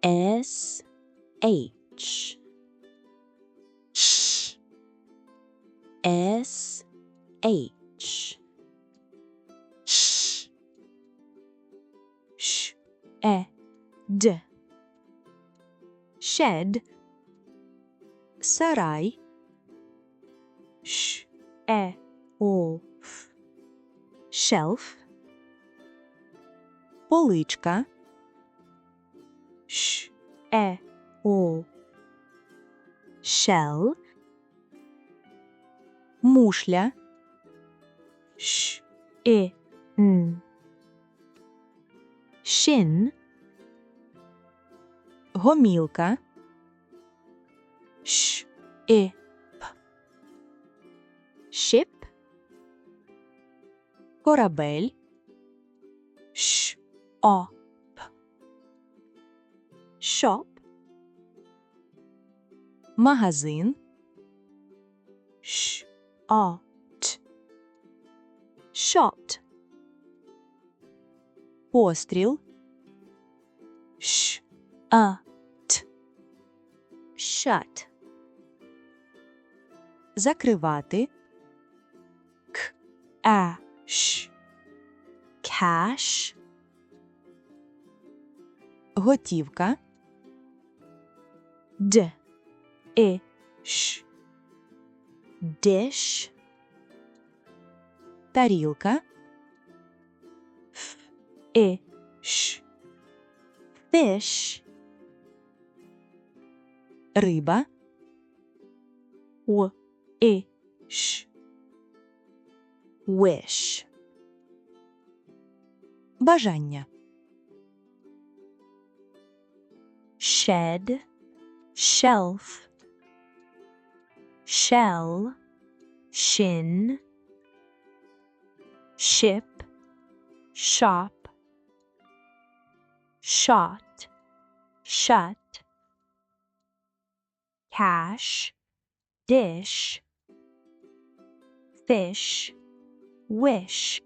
S H Ш. S H Ш. Sh D Shed Сарай F Shelf Поличка Shell Мушля Shin Гомілка Ship Корабель Shop Магазин Shot Постріл Shut Закривати Cash Готівка Dish Тарілка Fish Риба Wish Бажання Shed Shelf Shell Shin Ship Shop Shot Shut Cash Dish Fish Wish